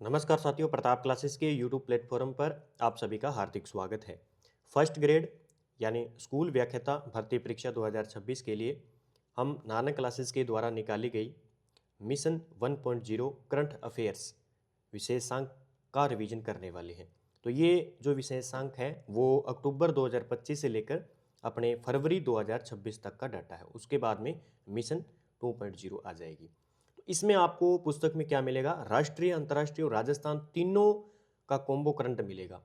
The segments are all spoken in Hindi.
नमस्कार साथियों, प्रताप क्लासेस के यूट्यूब प्लेटफॉर्म पर आप सभी का हार्दिक स्वागत है। फर्स्ट ग्रेड यानी स्कूल व्याख्याता भर्ती परीक्षा 2026 के लिए हम नानक क्लासेस के द्वारा निकाली गई मिशन 1.0 करंट अफेयर्स विशेषांक का रिवीजन करने वाले हैं। तो ये जो विशेषांक है वो अक्टूबर 2025 से लेकर अपने फरवरी 2026 तक का डाटा है। उसके बाद में मिशन 2.0 आ जाएगी। इसमें आपको पुस्तक में क्या मिलेगा, राष्ट्रीय, अंतर्राष्ट्रीय और राजस्थान तीनों का कॉम्बो करंट मिलेगा।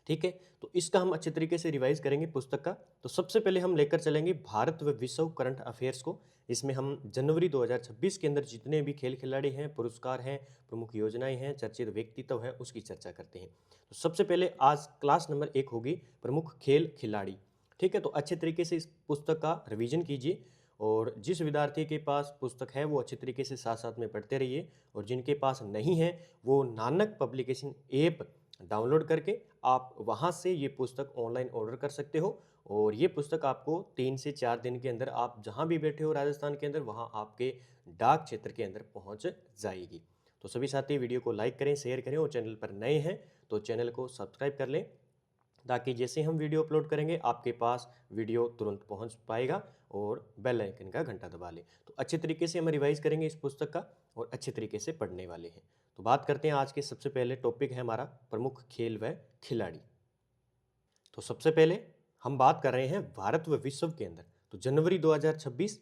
ठीक है, तो इसका हम अच्छे तरीके से रिवाइज करेंगे पुस्तक का। तो सबसे पहले हम लेकर चलेंगे भारत व विश्व करंट अफेयर्स को। इसमें हम जनवरी 2026 के अंदर जितने भी खेल खिलाड़ी हैं, पुरस्कार हैं, प्रमुख योजनाएं हैं, चर्चित व्यक्तित्व है, उसकी चर्चा करते हैं। तो सबसे पहले आज क्लास नंबर 1 होगी प्रमुख खेल खिलाड़ी। ठीक है, तो अच्छे तरीके से इस पुस्तक का रिवीजन कीजिए और जिस विद्यार्थी के पास पुस्तक है वो अच्छे तरीके से साथ साथ में पढ़ते रहिए, और जिनके पास नहीं है वो नानक पब्लिकेशन ऐप डाउनलोड करके आप वहाँ से ये पुस्तक ऑनलाइन ऑर्डर कर सकते हो। और ये पुस्तक आपको 3 से 4 दिन के अंदर आप जहाँ भी बैठे हो राजस्थान के अंदर, वहाँ आपके डाक क्षेत्र के अंदर पहुँच जाएगी। तो सभी साथी वीडियो को लाइक करें, शेयर करें, और चैनल पर नए हैं तो चैनल को सब्सक्राइब कर लें, ताकि जैसे हम वीडियो अपलोड करेंगे आपके पास वीडियो तुरंत पहुंच पाएगा, और बेल आइकन का घंटा दबा लें। तो अच्छे तरीके से हम रिवाइज करेंगे इस पुस्तक का और अच्छे तरीके से पढ़ने वाले हैं। तो बात करते हैं आज के सबसे पहले टॉपिक है हमारा प्रमुख खेल व खिलाड़ी। तो सबसे पहले हम बात कर रहे हैं भारत व विश्व के अंदर। तो जनवरी 2026,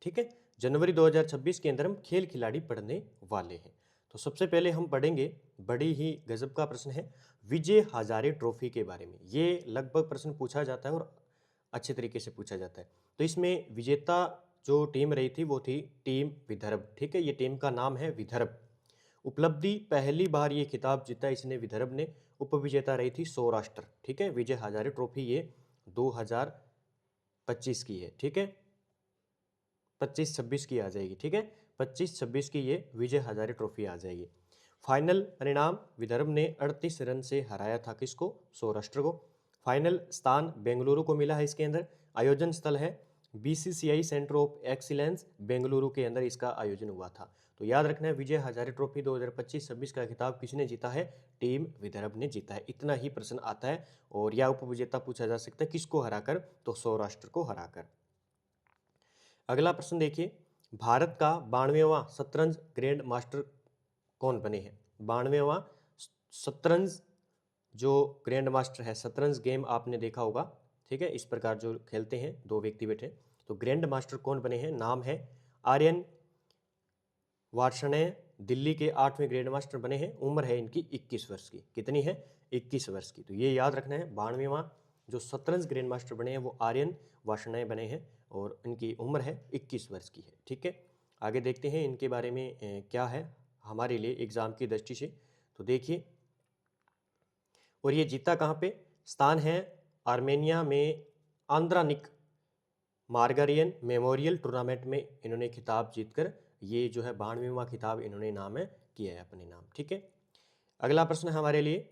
ठीक है, जनवरी 2026 के अंदर हम खेल खिलाड़ी पढ़ने वाले हैं। तो सबसे पहले हम पढ़ेंगे, बड़ी ही गजब का प्रश्न है, विजय हजारे ट्रॉफी के बारे में। ये लगभग प्रश्न पूछा जाता है और अच्छे तरीके से पूछा जाता है। तो इसमें विजेता जो टीम रही थी वो थी टीम विदर्भ। ठीक है, ये टीम का नाम है विदर्भ। उपलब्धि, पहली बार ये खिताब जीता इसने विदर्भ ने। उपविजेता रही थी सौराष्ट्र। ठीक है, विजय हजारे ट्रॉफी ये 2025 की है। ठीक है, 25-26 की आ जाएगी। ठीक है, 25-26 की ये विजय हजारे ट्रॉफी आ जाएगी। फाइनल परिणाम, विदर्भ ने 38 रन से हराया था किसको, सौराष्ट्र को। फाइनल स्थान बेंगलुरु को मिला है इसके अंदर। आयोजन स्थल है BCCI centre of excellence, Bengaluru के अंदर इसका आयोजन हुआ था। तो याद रखना है, विजय हजारे ट्रॉफी 2025-26 का खिताब किसने जीता है, टीम विदर्भ ने जीता है। इतना ही प्रश्न आता है, और या उपविजेता पूछा जा सकता है किसको हराकर, तो सौराष्ट्र को हराकर। अगला प्रश्न देखिए, भारत का 92वां शतरंज ग्रैंड मास्टर कौन बने हैं। 92वां शतरंज जो ग्रैंड मास्टर है, शतरंज गेम आपने देखा होगा। ठीक है, इस प्रकार जो खेलते हैं, दो व्यक्ति बैठे, तो ग्रैंड मास्टर कौन बने हैं, नाम है आर्यन वार्ष्णेय, दिल्ली के 8वें ग्रैंड मास्टर बने हैं। उम्र है इनकी 21 वर्ष की। कितनी है, 21 वर्ष की। तो ये याद रखना है, 92वां जो शतरंज ग्रैंड मास्टर बने हैं वो आर्यन वार्ष्णेय बने हैं, और इनकी उम्र है 21 वर्ष की है। ठीक है, आगे देखते हैं इनके बारे में क्या है हमारे लिए एग्जाम की दृष्टि से। तो देखिए, और ये जीता कहाँ पे, स्थान है आर्मेनिया में आंद्रानिक मार्गारियन मेमोरियल टूर्नामेंट में इन्होंने खिताब जीतकर ये जो है 92वां खिताब इन्होंने नाम है किया है अपने नाम। ठीक है, अगला प्रश्न है हमारे लिए,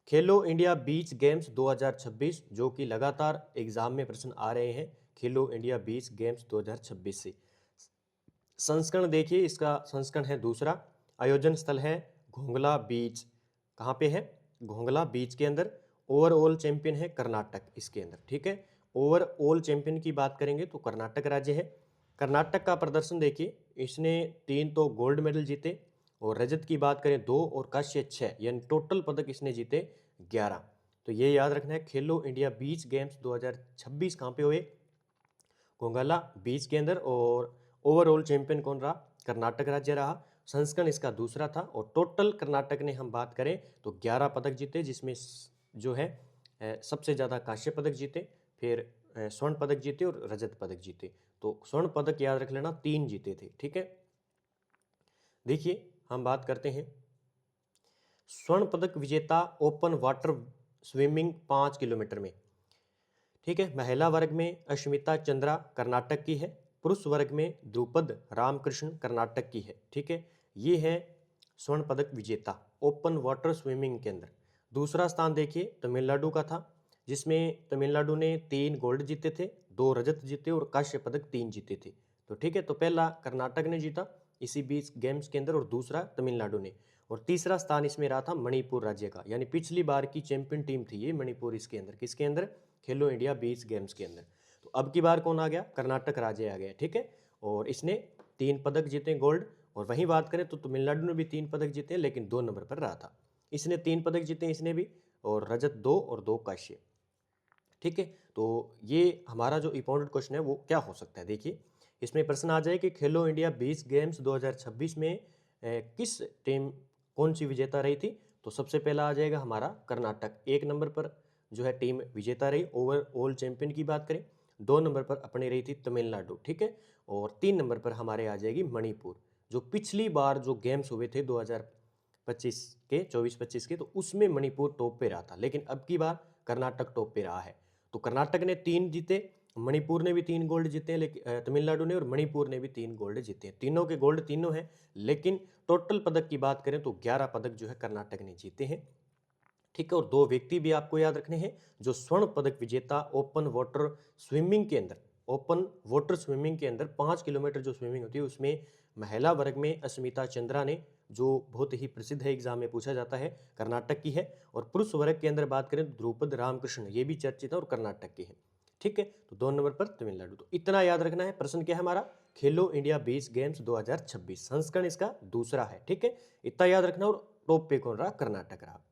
खेलो इंडिया बीच गेम्स 2026, जो कि लगातार एग्जाम में प्रश्न आ रहे हैं। खेलो इंडिया बीच गेम्स 2026 से संस्करण देखिए, इसका संस्करण है दूसरा। आयोजन स्थल है घोंगला बीच। कहाँ पे है, घोंगला बीच के अंदर। ओवरऑल चैंपियन है कर्नाटक इसके अंदर। ठीक है, ओवरऑल चैंपियन की बात करेंगे तो कर्नाटक राज्य है। कर्नाटक का प्रदर्शन देखिए, इसने 3 तो गोल्ड मेडल जीते, और रजत की बात करें 2, और कांस्य 6, यानी टोटल पदक इसने जीते 11। तो ये याद रखना है, खेलो इंडिया बीच गेम्स 2026 कहाँ पे हुए, घोंगला बीच के अंदर। और ओवरऑल चैंपियन कौन रहा, कर्नाटक राज्य रहा। संस्करण इसका दूसरा था, और टोटल कर्नाटक ने हम बात करें तो 11 पदक जीते, जिसमें जो है सबसे ज़्यादा कांस्य पदक जीते, फिर स्वर्ण पदक जीते और रजत पदक जीते। तो स्वर्ण पदक याद रख लेना 3 जीते थे। ठीक है, देखिए हम बात करते हैं स्वर्ण पदक विजेता ओपन वाटर स्विमिंग 5 किलोमीटर में। ठीक है, महिला वर्ग में अश्मिता चंद्रा कर्नाटक की है। पुरुष वर्ग में ध्रुपद रामकृष्ण कर्नाटक की है। ठीक है, ये है स्वर्ण पदक विजेता ओपन वाटर स्विमिंग के अंदर। दूसरा स्थान देखिए तमिलनाडु का था, जिसमें तमिलनाडु ने 3 गोल्ड जीते थे, 2 रजत जीते और कांस्य पदक 3 जीते थे। तो ठीक है, तो पहला कर्नाटक ने जीता, इसी 20 गेम्स के अंदर और दूसरा तमिलनाडु ने। और तीसरा स्थान इसमें रहा था मणिपुर राज्य का, यानी पिछली बार की चैंपियन टीम थी ये मणिपुर इसके अंदर, किसके अंदर, खेलो इंडिया 20 गेम्स के अंदर। तो अब की बार कौन आ गया, कर्नाटक राज्य आ गया, ठीक है। और इसने 3 पदक जीते गोल्ड। और वहीं बात करें तो तमिलनाडु ने भी 3 पदक जीते, लेकिन 2 नंबर पर रहा था। इसने 3 पदक जीते इसने भी, और रजत 2 और 2 कांस्य, ठीक है। तो ये हमारा जो इंपॉर्टेंट क्वेश्चन है वो क्या हो सकता है, देखिए इसमें प्रश्न आ जाए कि खेलो इंडिया 20 गेम्स 2026 में किस टीम कौन सी विजेता रही थी। तो सबसे पहला आ जाएगा हमारा कर्नाटक, 1 नंबर पर जो है टीम विजेता रही ओवरऑल चैंपियन की बात करें। 2 नंबर पर अपनी रही थी तमिलनाडु, ठीक है। और 3 नंबर पर हमारे आ जाएगी मणिपुर, जो पिछली बार जो गेम्स हुए थे 2025 के 24-25 के, तो उसमें मणिपुर टॉप पे रहा था, लेकिन अब की बार कर्नाटक टॉप पे रहा है। तो कर्नाटक ने 3 जीते, मणिपुर ने भी 3 गोल्ड जीते हैं, लेकिन तमिलनाडु ने और मणिपुर ने भी 3 गोल्ड जीते हैं। तीनों के गोल्ड तीनों हैं, लेकिन टोटल पदक की बात करें तो 11 पदक जो है कर्नाटक ने जीते हैं, ठीक है। और 2 व्यक्ति भी आपको याद रखने हैं जो स्वर्ण पदक विजेता ओपन वाटर स्विमिंग के अंदर, ओपन वाटर स्विमिंग के अंदर 5 किलोमीटर जो स्विमिंग होती है उसमें महिला वर्ग में अस्मिता चंद्रा ने, जो बहुत ही प्रसिद्ध है, एग्जाम में पूछा जाता है, कर्नाटक की है। और पुरुष वर्ग के अंदर बात करें तो ध्रुपद रामकृष्ण, ये भी चर्चित है और कर्नाटक के हैं, ठीक है। तो 2 नंबर पर तमिलनाडु। तो इतना याद रखना है। प्रश्न क्या है हमारा, खेलो इंडिया 20 गेम्स 2026 संस्करण इसका दूसरा है, ठीक है। इतना याद रखना। और टॉप पे कौन रहा, कर्नाटक रहा,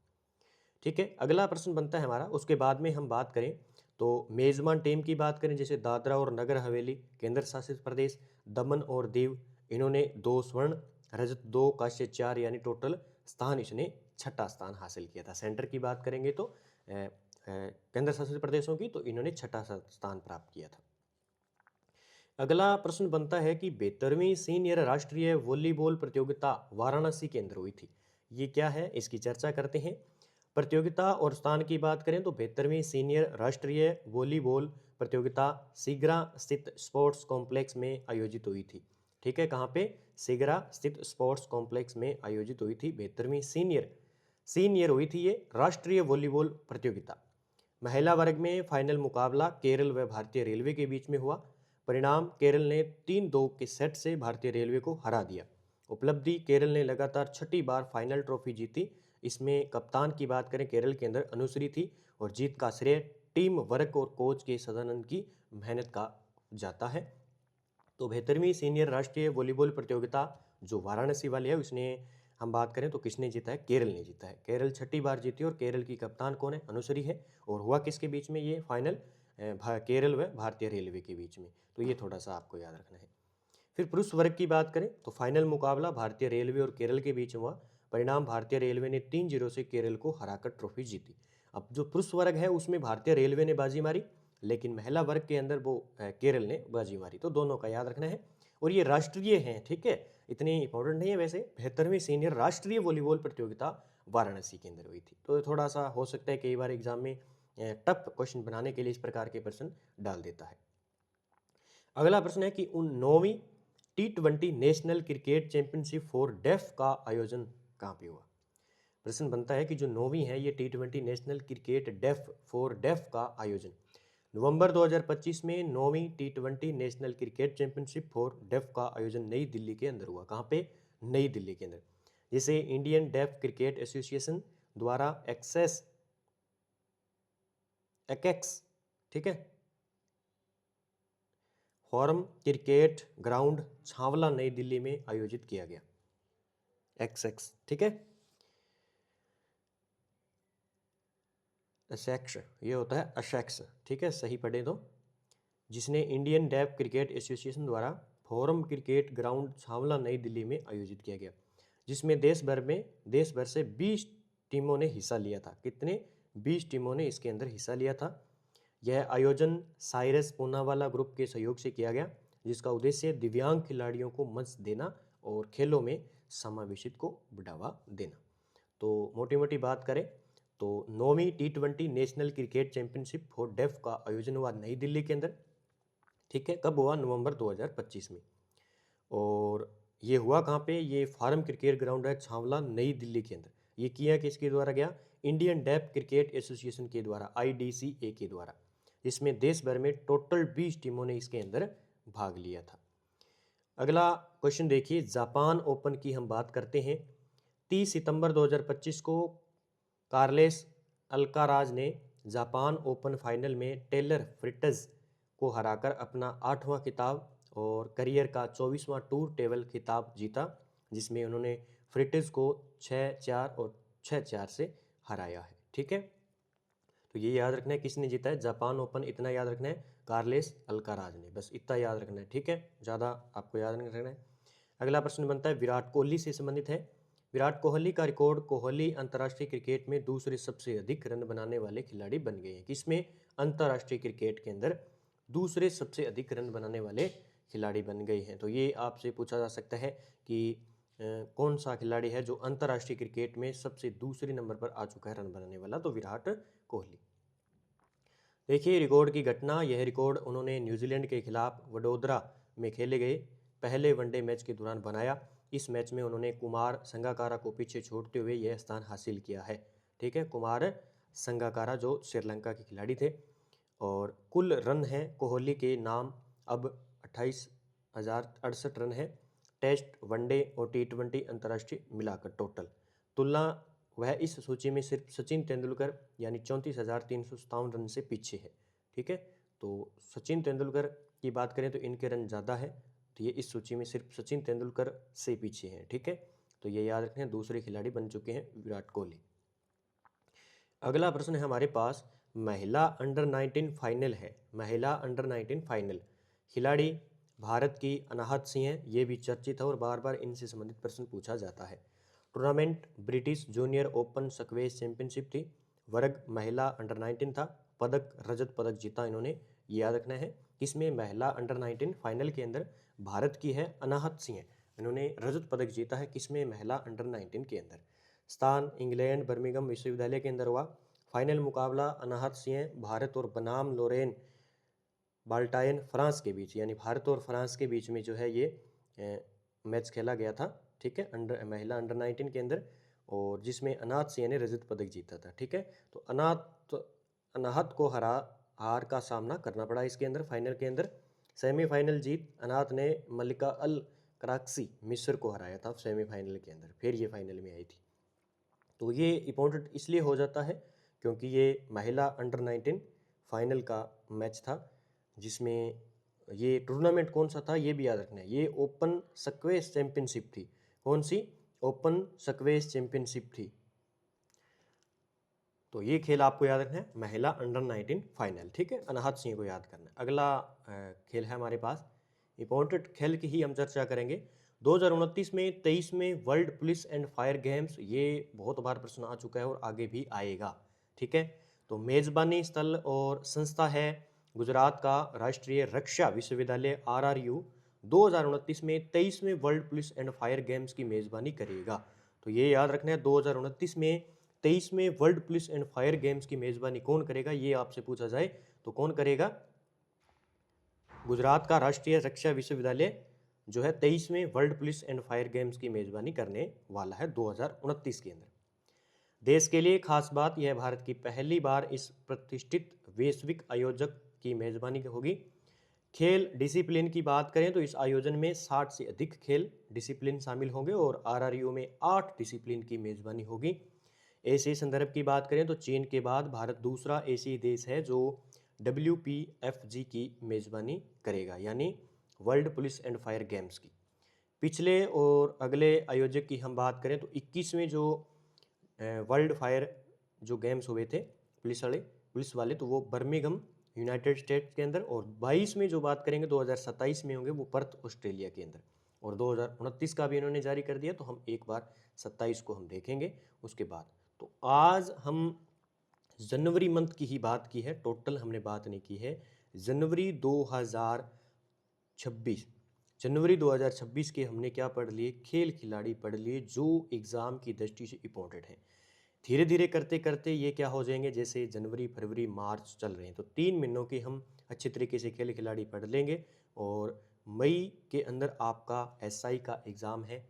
ठीक है। अगला प्रश्न बनता है हमारा, उसके बाद में हम बात करें तो मेजबान टीम की बात करें, जैसे दादरा और नगर हवेली, केंद्र शासित प्रदेश, दमन और दीव, इन्होंने 2 स्वर्ण, रजत 2, कांस्य 4, यानी टोटल स्थान इसने 6ठा स्थान हासिल किया था। सेंटर की बात करेंगे तो केंद्र शासित प्रदेशों की, तो इन्होंने 6ठा स्थान प्राप्त किया था। अगला प्रश्न बनता है कि 72वीं सीनियर राष्ट्रीय वॉलीबॉल प्रतियोगिता वाराणसी के अंदर हुई थी, ये क्या है, इसकी चर्चा करते हैं। प्रतियोगिता और स्थान की बात करें तो 72वीं सीनियर राष्ट्रीय वॉलीबॉल प्रतियोगिता सीगरा स्थित स्पोर्ट्स कॉम्प्लेक्स में आयोजित हुई थी, ठीक है। कहाँ पे, सीगरा स्थित स्पोर्ट्स कॉम्प्लेक्स में आयोजित हुई थी 72वीं सीनियर हुई थी ये राष्ट्रीय वॉलीबॉल प्रतियोगिता। महिला वर्ग में फाइनल मुकाबला केरल व भारतीय रेलवे के बीच में हुआ। परिणाम, केरल ने 3-2 के सेट से भारतीय रेलवे को हरा दिया। उपलब्धि, केरल ने लगातार 6ठी बार फाइनल ट्रॉफी जीती। इसमें कप्तान की बात करें केरल के अंदर अनुश्री थी, और जीत का श्रेय टीम वर्क और कोच के सदानंद की मेहनत का जाता है। तो 72वीं सीनियर राष्ट्रीय वॉलीबॉल प्रतियोगिता जो वाराणसी वाली है, उसने हम बात करें तो किसने जीता है, केरल ने जीता है। केरल 6ठी बार जीती और केरल की कप्तान कौन है, अनुश्री है। और हुआ किसके बीच में ये फाइनल, केरल व भारतीय रेलवे के बीच में। तो ये थोड़ा सा आपको याद रखना है। फिर पुरुष वर्ग की बात करें तो फाइनल मुकाबला भारतीय रेलवे और केरल के बीच हुआ। परिणाम, भारतीय रेलवे ने 3-0 से केरल को हराकर ट्रॉफी जीती। अब जो पुरुष वर्ग है उसमें भारतीय रेलवे ने बाजी मारी, लेकिन महिला वर्ग के अंदर वो केरल ने बाजी मारी। तो दोनों का याद रखना है। और ये राष्ट्रीय हैं, ठीक है, इतनी इंपॉर्टेंट नहीं है वैसे। 72वीं सीनियर राष्ट्रीय वॉलीबॉल प्रतियोगिता वाराणसी के अंदर हुई थी। तो थोड़ा सा हो सकता है कई बार एग्जाम में टफ क्वेश्चन बनाने के लिए इस प्रकार के प्रश्न डाल देता है। अगला प्रश्न है कि उन 9वीं T20 national cricket championship for def का आयोजन कहाँ पे हुआ। प्रश्न बनता है कि जो 9वीं है ये T20 नेशनल क्रिकेट डेफ का आयोजन नवंबर 2025 में 9वीं T20 national cricket championship for def का आयोजन नई दिल्ली के अंदर हुआ। कहाँ पे, नई दिल्ली के अंदर। जिसे इंडियन डेफ क्रिकेट एसोसिएशन द्वारा एक्स, ठीक है, फॉरम क्रिकेट ग्राउंड छावला नई दिल्ली में आयोजित किया गया। एक्स, ठीक है, अशेक्स, ये होता है अशेक्स, ठीक है, सही पढ़े तो। जिसने इंडियन डेफ क्रिकेट एसोसिएशन द्वारा फॉरम क्रिकेट ग्राउंड छावला नई दिल्ली में आयोजित किया गया, जिसमें देश भर से 20 टीमों ने हिस्सा लिया था। कितने, 20 टीमों ने इसके अंदर हिस्सा लिया था। यह आयोजन साइरस पूनावाला ग्रुप के सहयोग से किया गया, जिसका उद्देश्य दिव्यांग खिलाड़ियों को मंच देना और खेलों में समावेशित को बढ़ावा देना। तो मोटी मोटी बात करें तो 9वीं T20 national cricket championship for def का आयोजन हुआ नई दिल्ली के अंदर, ठीक है। कब हुआ, नवंबर 2025 में। और ये हुआ कहाँ पे, ये फार्म क्रिकेट ग्राउंड है छावला नई दिल्ली के अंदर। ये किया किसके द्वारा गया, इंडियन डेफ क्रिकेट एसोसिएशन के द्वारा, IDCA के द्वारा। इसमें देश भर में टोटल 20 टीमों ने इसके अंदर भाग लिया था। अगला क्वेश्चन देखिए, जापान ओपन की हम बात करते हैं। 30 सितंबर 2025 को कार्लेस अल्काराज ने जापान ओपन फाइनल में टेलर फ्रिट्ज को हराकर अपना 8वां खिताब और करियर का 24वां टूर टेबल खिताब जीता, जिसमें उन्होंने फ्रिट्ज को 6-4 और 6-4 से हराया है। ठीक है, तो ये याद रखना है किसने जीता है जापान ओपन, इतना याद रखना है, कार्लेस अल्काराज ने, बस इतना याद रखना है। ठीक है, ज़्यादा आपको याद नहीं रखना है। अगला प्रश्न बनता है विराट कोहली से संबंधित है। विराट कोहली का रिकॉर्ड कोहली अंतर्राष्ट्रीय क्रिकेट में दूसरे सबसे अधिक रन बनाने वाले खिलाड़ी बन गए हैं। किसमें? अंतर्राष्ट्रीय क्रिकेट के अंदर दूसरे सबसे अधिक रन बनाने वाले खिलाड़ी बन गए हैं। तो ये आपसे पूछा जा सकता है कि कौन सा खिलाड़ी है जो अंतर्राष्ट्रीय क्रिकेट में सबसे दूसरे नंबर पर आ चुका है रन बनाने वाला, तो विराट कोहली। देखिए रिकॉर्ड की घटना, यह रिकॉर्ड उन्होंने न्यूजीलैंड के खिलाफ वडोदरा में खेले गए पहले वनडे मैच के दौरान बनाया। इस मैच में उन्होंने कुमार संगाकारा को पीछे छोड़ते हुए यह स्थान हासिल किया है। ठीक है, कुमार संगाकारा जो श्रीलंका के खिलाड़ी थे। और कुल रन हैं कोहली के नाम अब 28,068 रन है, टेस्ट वनडे और T20 अंतर्राष्ट्रीय मिलाकर टोटल। तुलना, वह इस सूची में सिर्फ सचिन तेंदुलकर यानी 34,357 रन से पीछे है। ठीक है, तो सचिन तेंदुलकर की बात करें तो इनके रन ज़्यादा है, तो ये इस सूची में सिर्फ सचिन तेंदुलकर से पीछे हैं। ठीक है, तो ये याद रखें, दूसरे खिलाड़ी बन चुके हैं विराट कोहली। अगला प्रश्न है हमारे पास, महिला अंडर 19 फाइनल है। महिला अंडर 19 फाइनल खिलाड़ी भारत की अनाहत सिंह हैं, ये भी चर्चित है और बार बार इनसे संबंधित प्रश्न पूछा जाता है। Tournament British junior open squash championship थी, वर्ग महिला अंडर 19 था, पदक रजत पदक जीता इन्होंने, ये याद रखना है। किसमें? महिला अंडर 19 फाइनल के अंदर भारत की है अनाहत सिंह, इन्होंने रजत पदक जीता है। किसमें? महिला अंडर 19 के अंदर। स्थान इंग्लैंड बर्मिंघम विश्वविद्यालय के अंदर हुआ। फाइनल मुकाबला अनाहत सिंह भारत और बनाम लोरेन बाल्टाइन फ्रांस के बीच, यानी भारत और फ्रांस के बीच में जो है ये मैच खेला गया था। ठीक है, अंडर महिला अंडर 19 के अंदर, और जिसमें अनाहत सिंह ने रजत पदक जीता था। ठीक है, तो अनाहत को हार का सामना करना पड़ा इसके अंदर फाइनल के अंदर। सेमीफाइनल जीत, अनाहत ने मलिका अल कराक्सी मिस्र को हराया था सेमीफाइनल के अंदर, फिर ये फाइनल में आई थी। तो ये इम्पोर्टेंट इसलिए हो जाता है क्योंकि ये महिला अंडर 19 फाइनल का मैच था, जिसमें ये टूर्नामेंट कौन सा था ये भी याद रखना है, ये ओपन स्क्वैश चैंपियनशिप थी। कौन सी? ओपन स्क्वैश चैंपियनशिप थी। तो ये खेल आपको याद रखना है, महिला अंडर 19 फाइनल। ठीक है, अनाहत सिंह को याद करना है। अगला खेल है हमारे पास, इंपॉर्टेंट खेल की ही हम चर्चा करेंगे। 2029 में 23 में world police and fire games, ये बहुत बार प्रश्न आ चुका है और आगे भी आएगा। ठीक है, तो मेज़बानी स्थल और संस्था है गुजरात का राष्ट्रीय रक्षा विश्वविद्यालय RRU। 2029 में 23वें world police and fire games की मेज़बानी करेगा। तो ये याद रखना है, 2029 में 23वें world police and fire games की मेज़बानी कौन करेगा, ये आपसे पूछा जाए तो कौन करेगा? गुजरात का राष्ट्रीय रक्षा विश्वविद्यालय जो है 23वें world police and fire games की मेज़बानी करने वाला है 2029 के अंदर। देश के लिए खास बात यह, भारत की पहली बार इस प्रतिष्ठित वैश्विक आयोजक की मेज़बानी होगी। खेल डिसिप्लिन की बात करें तो इस आयोजन में 60 से अधिक खेल डिसिप्लिन शामिल होंगे और RRU में 8 डिसिप्लिन की मेज़बानी होगी। एशियाई संदर्भ की बात करें तो चीन के बाद भारत दूसरा एशियाई देश है जो WPFG की मेज़बानी करेगा, यानी world police and fire games की। पिछले और अगले आयोजक की हम बात करें तो 21वें जो वर्ल्ड फायर जो गेम्स हुए थे पुलिस वाले, तो वो बर्मिंघम यूनाइटेड स्टेट्स के अंदर, और 22 में जो बात करेंगे 2027 में होंगे वो पर्थ ऑस्ट्रेलिया के अंदर, और 2029 का भी इन्होंने जारी कर दिया, तो हम एक बार 27 को हम देखेंगे उसके बाद। तो आज हम जनवरी मंथ की ही बात की है, टोटल हमने बात नहीं की है। जनवरी 2026 जनवरी 2026 के हमने क्या पढ़ लिए? खेल खिलाड़ी पढ़ लिए जो एग्ज़ाम की दृष्टि से इंपॉर्टेंट है। धीरे धीरे करते करते ये क्या हो जाएंगे, जैसे जनवरी फरवरी मार्च चल रहे हैं, तो 3 महीनों के हम अच्छे तरीके से खेल खिलाड़ी पढ़ लेंगे। और मई के अंदर आपका SI का एग्ज़ाम है।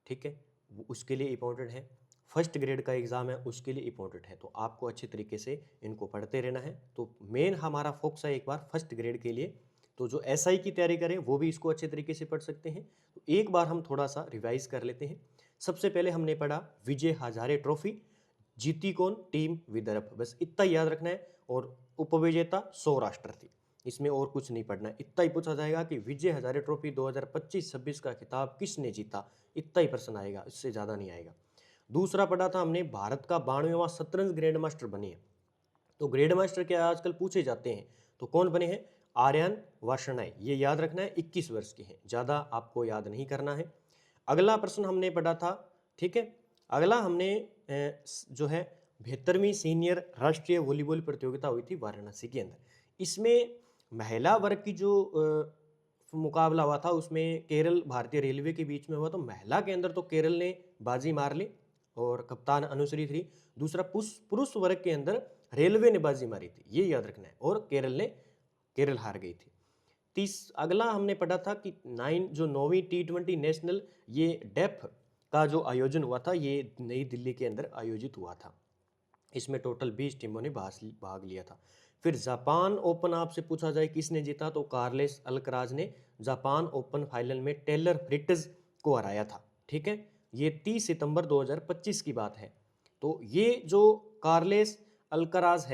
ठीक है, वो उसके लिए इंपॉर्टेंट है। फर्स्ट ग्रेड का एग्ज़ाम है, उसके लिए इंपॉर्टेंट है। तो आपको अच्छे तरीके से इनको पढ़ते रहना है। तो मेन हमारा फोकस है एक बार फर्स्ट ग्रेड के लिए तो जो एसआई की तैयारी करें वो भी इसको अच्छे तरीके से पढ़ सकते हैं। तो एक बार हम थोड़ा सा रिवाइज कर लेते हैं। सबसे पहले हमने पढ़ा विजय हजारे ट्रॉफी, जीती कौन, टीम विदर्भ, बस इतना याद रखना है। और उपविजेता सौराष्ट्र थी, इसमें और कुछ नहीं पढ़ना है। इतना ही पूछा जाएगा कि विजय हजारे ट्रॉफी 2025-26 का खिताब किसने जीता, इतना ही प्रश्न आएगा, इससे ज़्यादा नहीं आएगा। दूसरा पढ़ा था हमने भारत का 92वां शतरंज ग्रैंड मास्टर बने हैं। तो ग्रैंड मास्टर क्या आजकल पूछे जाते हैं, तो कौन बने हैं, आर्यन वार्ष्णेय, ये याद रखना है, 21 वर्ष के हैं, ज़्यादा आपको याद नहीं करना है। अगला प्रश्न हमने पढ़ा था, ठीक है, अगला हमने जो है 72वीं सीनियर राष्ट्रीय वॉलीबॉल प्रतियोगिता हुई थी वाराणसी के अंदर। इसमें महिला वर्ग की जो मुकाबला हुआ था उसमें केरल भारतीय रेलवे के बीच में हुआ। तो महिला के अंदर तो केरल ने बाजी मार ली और कप्तान अनुश्री थी। दूसरा पुरुष वर्ग के अंदर रेलवे ने बाजी मारी थी, ये याद रखना है, और केरल हार गई थी। अगला हमने पढ़ा था कि 9वीं T20 नेशनल ये डेफ का जो आयोजन हुआ था ये नई दिल्ली के अंदर आयोजित हुआ था। इसमें टोटल 20 टीमों ने भाग लिया था। फिर जापान ओपन आपसे पूछा जाए किसने जीता, तो कार्लेस अल्कराज ने जापान ओपन फाइनल में टेलर फ्रिट्ज को हराया था। ठीक है, ये 30 सितंबर 2025 की बात है। तो ये जो कार्लेस अल्काराज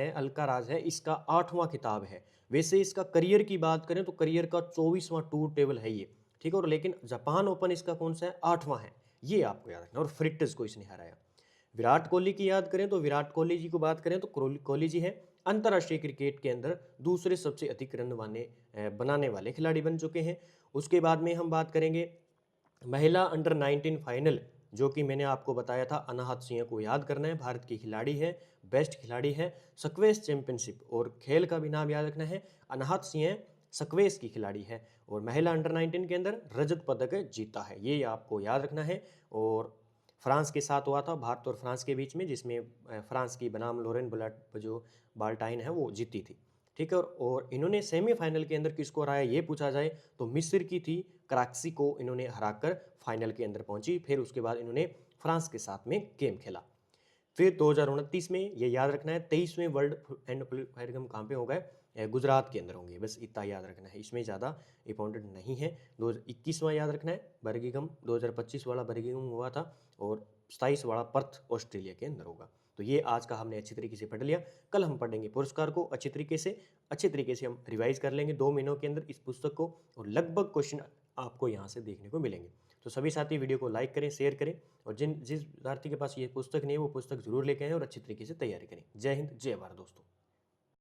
है इसका 8वां खिताब है। वैसे इसका करियर की बात करें तो करियर का 24वां टूर टेबल है ये, ठीक है, और लेकिन जापान ओपन इसका कौन सा है, 8वां है, ये आपको याद रखना। और फ्रिट्ज को इसने हराया। विराट कोहली की याद करें तो विराट कोहली जी को बात करें तो कोहली जी हैं अंतर्राष्ट्रीय क्रिकेट के अंदर दूसरे सबसे अधिक रन बनाने वाले खिलाड़ी बन चुके हैं। उसके बाद में हम बात करेंगे महिला अंडर 19 फाइनल, जो कि मैंने आपको बताया था, अनाहत सिंह को याद करना है, भारत की खिलाड़ी है, बेस्ट खिलाड़ी है, स्क्वैश चैंपियनशिप और खेल का भी नाम याद रखना है, अनाहत सिंह स्क्वैश की खिलाड़ी है और महिला अंडर 19 के अंदर रजत पदक जीता है, ये आपको याद रखना है। और फ्रांस के साथ हुआ था, भारत और फ्रांस के बीच में, जिसमें फ्रांस की बनाम लोरेन जो बाल्टाइन है वो जीती थी। ठीक है, और इन्होंने सेमीफाइनल के अंदर किसको हराया ये पूछा जाए तो मिस्र की थी कराची को इन्होंने हराकर फाइनल के अंदर पहुंची। फिर उसके बाद इन्होंने फ्रांस के साथ में गेम खेला। फिर 2029 में ये याद रखना है 23वें वर्ल्ड एंड फायर कहाँ पे हो गए, गुजरात के अंदर होंगे, बस इतना याद रखना है, इसमें ज़्यादा इंपॉर्टेंट नहीं है। 2021वां याद रखना है बर्मिंघम, 2025 वाला बर्मिंघम हुआ था और 27 वाला पर्थ ऑस्ट्रेलिया के अंदर होगा। तो ये आज का हमने अच्छी तरीके से पढ़ लिया। कल हम पढ़ेंगे पुरस्कार को अच्छे तरीके से हम रिवाइज कर लेंगे 2 महीनों के अंदर इस पुस्तक को, और लगभग क्वेश्चन आपको यहाँ से देखने को मिलेंगे। तो सभी साथी वीडियो को लाइक करें, शेयर करें, और जिस विद्यार्थी के पास ये पुस्तक नहीं है वो पुस्तक जरूर लेके आएं और अच्छी तरीके से तैयारी करें। जय हिंद, जय भारत दोस्तों।